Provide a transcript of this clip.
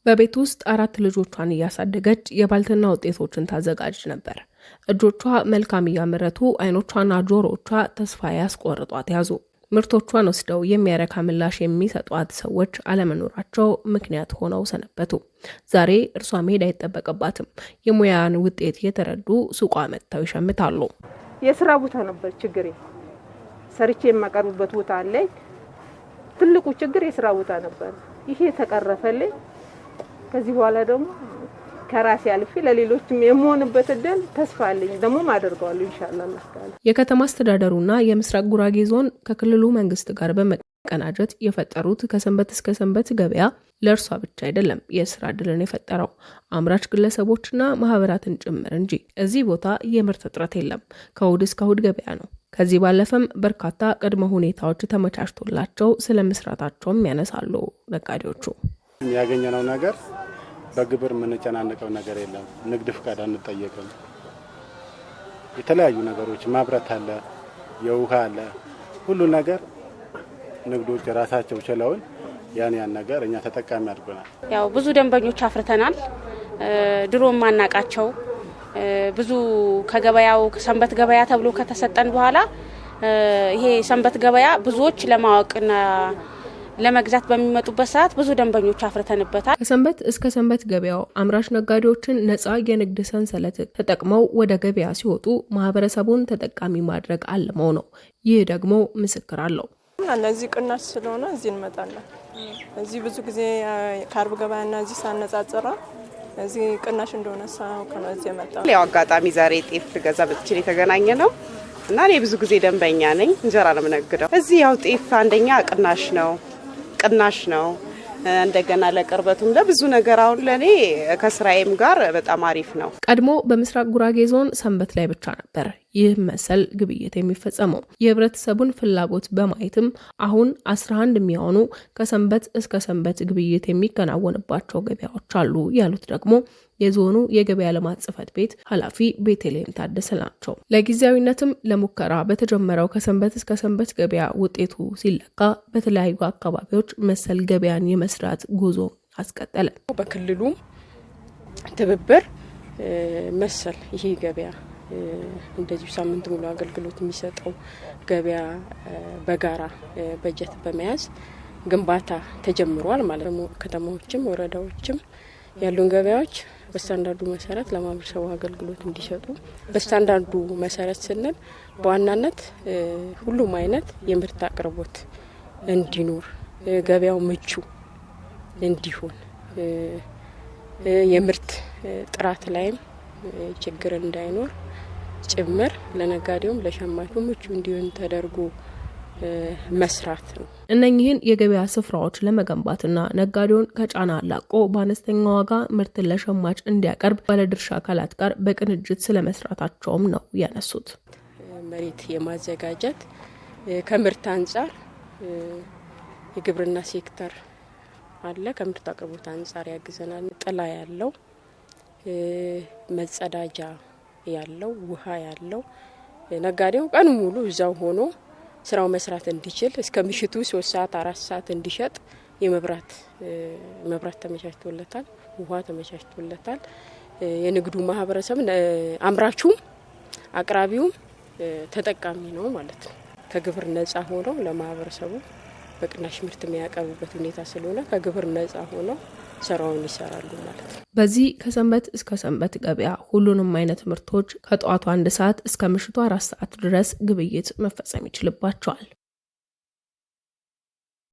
በቤት ውስጥ 4 ልጆቿን እያሳደገች የባልትና ውጤቶችን ታዘጋጅ ነበር። እጆቿ መልካም እያመረቱ አይኖቿና ጆሮቿ ተስፋ ያስቆርጧት ያዙ። ምርቶቿን ወስደው የሚያረካ ምላሽ የሚሰጧት ሰዎች አለመኖራቸው ምክንያት ሆነው ሰነበቱ። ዛሬ እርሷ መሄድ አይጠበቅባትም። የሙያን ውጤት የተረዱ ሱቋ መጥተው ይሸምታሉ። የስራ ቦታ ነበር ችግሬ። ሰርቼ የማቀርብበት ቦታ አለ። ትልቁ ችግር የስራ ቦታ ነበር። ይሄ ተቀረፈልኝ። ከዚህ በኋላ ደግሞ ከራሴ አልፌ ለሌሎችም የምሆንበት እድል ተስፋ አለኝ። ደግሞ ማደርገዋለሁ ኢንሻአላህ። የከተማ አስተዳደሩና የምስራቅ ጉራጌ ዞን ከክልሉ መንግስት ጋር በመቀናጀት የፈጠሩት ከሰንበት እስከ ሰንበት ገበያ ለእርሷ ብቻ አይደለም የስራ እድልን የፈጠረው አምራች ግለሰቦችና ማህበራትን ጭምር እንጂ። እዚህ ቦታ የምርት እጥረት የለም። ከእሁድ እስከ እሁድ ገበያ ነው። ከዚህ ባለፈም በርካታ ቅድመ ሁኔታዎች ተመቻችቶላቸው ስለ መስራታቸውም ያነሳሉ ነጋዴዎቹ። ያገኘነው ነገር በግብር ምንጨናነቀው ነገር የለም። ንግድ ፍቃድ አንጠየቅም። የተለያዩ ነገሮች ማብራት አለ፣ የውሃ አለ፣ ሁሉ ነገር ንግዶች ራሳቸው ችለውን ያን ነገር እኛ ተጠቃሚ አድርገናል። ያው ብዙ ደንበኞች አፍርተናል። ድሮ ማናቃቸው ብዙ ከገበያው ሰንበት ገበያ ተብሎ ከተሰጠን በኋላ ይሄ ሰንበት ገበያ ብዙዎች ለማወቅና ለመግዛት በሚመጡበት ሰዓት ብዙ ደንበኞች አፍርተንበታል። ከሰንበት እስከ ሰንበት ገበያው አምራች ነጋዴዎችን ነፃ የንግድ ሰንሰለት ተጠቅመው ወደ ገበያ ሲወጡ ማህበረሰቡን ተጠቃሚ ማድረግ አልመው ነው። ይህ ደግሞ ምስክር አለው። እነዚህ ቅናሽ ስለሆነ እዚህ እንመጣለን። እዚህ ብዙ ጊዜ ካርብ ገበያና እዚህ ሳነጻጽራ እዚህ ቅናሽ እንደሆነ ሳው ከነዚህ የመጣው ያው አጋጣሚ ዛሬ ጤፍ ገዛ በትችል የተገናኘ ነው እና እኔ ብዙ ጊዜ ደንበኛ ነኝ። እንጀራ ነው የምነግደው። እዚህ ያው ጤፍ አንደኛ ቅናሽ ነው። እንደገና ለቅርበቱም ለብዙ ነገር አሁን ለኔ ከስራዬም ጋር በጣም አሪፍ ነው። ቀድሞ በምስራቅ ጉራጌ ዞን ሰንበት ላይ ብቻ ነበር ይህ መሰል ግብይት የሚፈጸመው። የህብረተሰቡን ፍላጎት በማየትም አሁን 11 የሚሆኑ ከሰንበት እስከ ሰንበት ግብይት የሚከናወንባቸው ገበያዎች አሉ ያሉት ደግሞ የዞኑ የገበያ ልማት ጽሕፈት ቤት ኃላፊ ቤተልሔም ታደሰ ናቸው። ለጊዜያዊነትም ለሙከራ በተጀመረው ከሰንበት እስከ ሰንበት ገበያ ውጤቱ ሲለካ በተለያዩ አካባቢዎች መሰል ገበያን የመስራት ጉዞ አስቀጠለ። በክልሉም ትብብር መሰል ይሄ ገበያ እንደዚሁ ሳምንት ሙሉ አገልግሎት የሚሰጠው ገበያ በጋራ በጀት በመያዝ ግንባታ ተጀምሯል ማለት ነው። ከተማዎችም ወረዳዎችም ያሉን ገበያዎች በስታንዳርዱ መሰረት ለማህበረሰቡ አገልግሎት እንዲሰጡ በስታንዳርዱ መሰረት ስንል በዋናነት ሁሉም አይነት የምርት አቅርቦት እንዲኖር ገበያው ምቹ እንዲሆን የምርት ጥራት ላይም ችግር እንዳይኖር ጭምር ለነጋዴውም ለሸማቹ ምቹ እንዲሆን ተደርጎ መስራት ነው። እነኚህን የገበያ ስፍራዎች ለመገንባትና ነጋዴውን ከጫና አላቆ በአነስተኛ ዋጋ ምርትን ለሸማች እንዲያቀርብ ባለድርሻ አካላት ጋር በቅንጅት ስለመስራታቸውም ነው ያነሱት። መሬት የማዘጋጀት ከምርት አንጻር የግብርና ሴክተር አለ። ከምርት አቅርቦት አንጻር ያግዘናል። ጥላ ያለው መጸዳጃ ያለው ውሃ ያለው ነጋዴው ቀኑ ሙሉ እዛው ሆኖ ስራው መስራት እንዲችል እስከ ምሽቱ 3 ሰዓት 4 ሰዓት እንዲሸጥ መብራት ተመቻችቶለታል። ውሃ ተመቻችቶለታል። የንግዱ ማህበረሰብ አምራቹም አቅራቢውም ተጠቃሚ ነው ማለት ነው። ከግብር ነፃ ሆኖ ለማህበረሰቡ በቅናሽ ምርት የሚያቀርቡበት ሁኔታ ስለሆነ ከግብር ነፃ ሆኖ ስራውን ይሰራሉ ማለት ነው። በዚህ ከሰንበት እስከ ሰንበት ገበያ ሁሉንም አይነት ምርቶች ከጠዋቱ 1 ሰዓት እስከ ምሽቱ 4 ሰዓት ድረስ ግብይት መፈጸም ይችልባቸዋል።